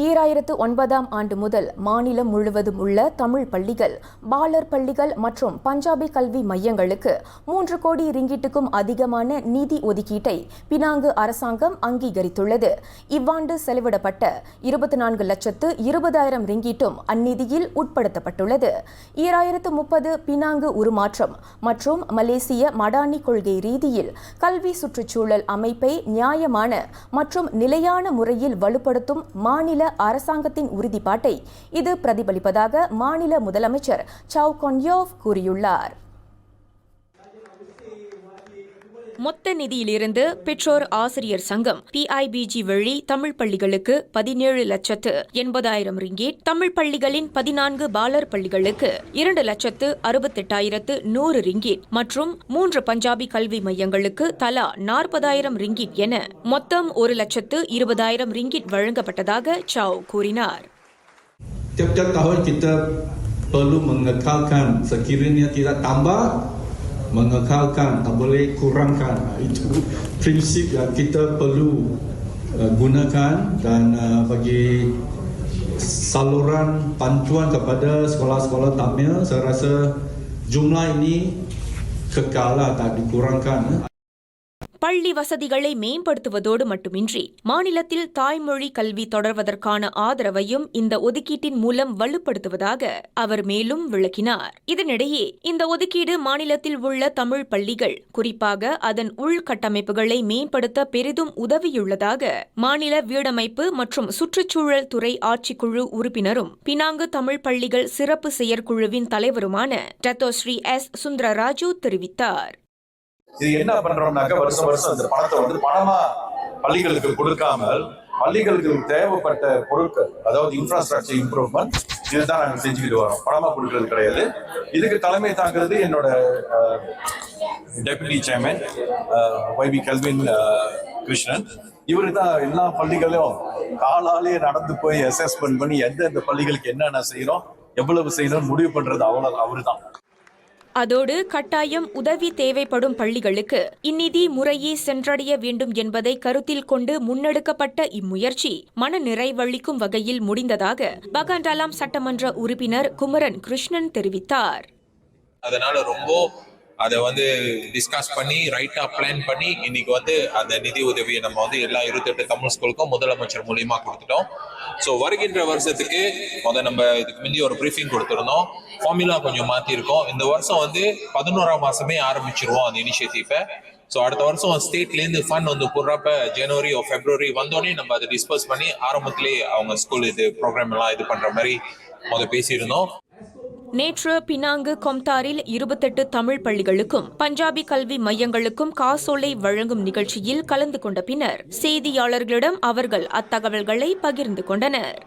2009ஆம் ஆண்டு முதல் மாநிலம் முழுவதும் உள்ள தமிழ் பள்ளிகள், பாலர் பள்ளிகள் மற்றும் பஞ்சாபி கல்வி மையங்களுக்கு 3 கோடி ரிங்கிட்டுக்கும் அதிகமான நிதி ஒதுக்கீட்டை பினாங்கு அரசாங்கம் அங்கீகரித்துள்ளது. இவ்வாண்டு செலவிடப்பட்ட 24,20,000 ரிங்கிட்டும் அந்நிதியில் உட்படுத்தப்பட்டுள்ளது. 2030 பினாங்கு உருமாற்றம் மற்றும் மலேசிய மடானி கொள்கை ரீதியில் கல்வி சுற்றுச்சூழல் அமைப்பை நியாயமான மற்றும் நிலையான முறையில் வலுப்படுத்தும் மாநில அரசாங்கத்தின் உறுதிப்பாட்டை இது பிரதிபலிப்பதாக மாநில முதலமைச்சர் சவ் கொன்யோவ் கூறியுள்ளார். மொத்த நிதியிலிருந்து பெற்றோர் ஆசிரியர் சங்கம் PIBG வழி தமிழ் பள்ளிகளுக்கு 17,80,000 ரிங்கீட், தமிழ் பள்ளிகளின் 14 பாலர் பள்ளிகளுக்கு 2,68,100 ரிங்கீட் மற்றும் 3 பஞ்சாபி கல்வி மையங்களுக்கு தலா 40,000 ரிங்கீட் என மொத்தம் 1,20,000 ரிங்கீட் வழங்கப்பட்டதாக சவ் கூறினார். Tiap-tiap tahun kita perlu mengekalkan sekiranya tidak tambah, mengekalkan, tak boleh kurangkan. Itu prinsip yang kita perlu gunakan dan bagi saluran bantuan kepada sekolah-sekolah Tamil, saya rasa jumlah ini kekal lah, tak dikurangkan. பள்ளி வசதிகளை மேம்படுத்துவதோடு மட்டுமின்றி மாநிலத்தில் தாய்மொழி கல்வி தொடர்வதற்கான ஆதரவையும் இந்த ஒதுக்கீட்டின் மூலம் வலுப்படுத்துவதாக அவர் மேலும் விளக்கினார். இதனிடையே இந்த ஒதுக்கீடு மாநிலத்தில் உள்ள தமிழ் பள்ளிகள், குறிப்பாக அதன் உள்கட்டமைப்புகளை மேம்படுத்த பெரிதும் உதவியுள்ளதாக மாநில வீடமைப்பு மற்றும் சுற்றுச்சூழல் துறை ஆட்சிக்குழு உறுப்பினரும் பினாங்கு தமிழ் பள்ளிகள் சிறப்பு செயற்குழுவின் தலைவருமான டத்தோஸ்ரீ S. சுந்தரராஜு தெரிவித்தார். இது என்ன பண்றோம்னாக்க வருஷம் இந்த பணத்தை பணமா பள்ளிகளுக்கு கொடுக்காமல் பள்ளிகளுக்கு தேவைப்பட்ட பொருட்கள், அதாவது இன்ஃப்ராஸ்ட்ரக்சர் இம்ப்ரூவ்மெண்ட், இதுதான் நாங்கள் செஞ்சுக்கிட்டு வரோம். பணமா கொடுக்கறது கிடையாது. இதுக்கு தலைமை தாங்கிறது என்னோட deputy chairman YB Kelvin Krishnan. இவரு தான் எல்லா பள்ளிகளையும் காலாலே நடந்து போய் அசஸ்மெண்ட் பண்ணி எந்தெந்த பள்ளிகளுக்கு என்னென்ன செய்யணும், எவ்வளவு செய்யணும் முடிவு பண்றது அவரு தான். அதோடு கட்டாயம் உதவி தேவைப்படும் பள்ளிகளுக்கு இந்நிதி முறையே சென்றடைய வேண்டும் என்பதை கருத்தில் கொண்டு முன்னெடுக்கப்பட்ட இம்முயற்சி மன நிறைவளிக்கும் வகையில் முடிந்ததாக பகாண்டாலாம் சட்டமன்ற உறுப்பினர் குமரன் கிருஷ்ணன் தெரிவித்தார். அதனால ரொம்ப அதை டிஸ்கஸ் பண்ணி ரைட்டா பிளான் பண்ணி இன்னைக்கு அந்த நிதி உதவியை நம்ம எல்லா 28 தமிழ் ஸ்கூலுக்கும் முதலமைச்சர் மூலியமா கொடுத்துட்டோம். ஸோ வருகின்ற வருஷத்துக்கு நம்ம இதுக்கு முந்தைய ஒரு ப்ரீஃபிங் கொடுத்துருந்தோம். ஃபார்முலா கொஞ்சம் மாற்றிருக்கோம். இந்த வருஷம் 11ஆம் மாசமே ஆரம்பிச்சிருவோம் அந்த இனிஷியேட்டிவை. ஸோ அடுத்த வருஷம் ஸ்டேட்லேருந்து ஃபண்ட் போடுறப்ப ஜனவரி பிப்ரவரி வந்தோடனே நம்ம அதை டிஸ்பர்ஸ் பண்ணி ஆரம்பத்திலேயே அவங்க ஸ்கூல் ப்ரோக்ராம் எல்லாம் இது பண்ற மாதிரி பேசியிருந்தோம். நேற்று பினாங்கு கொம்தாரில் 28 தமிழ் பள்ளிகளுக்கும் பஞ்சாபி கல்வி மையங்களுக்கும் காசோலை வழங்கும் நிகழ்ச்சியில் கலந்து கொண்ட பின்னர் செய்தியாளர்களிடம் அவர்கள் அத்தகவல்களை பகிர்ந்து கொண்டனர்.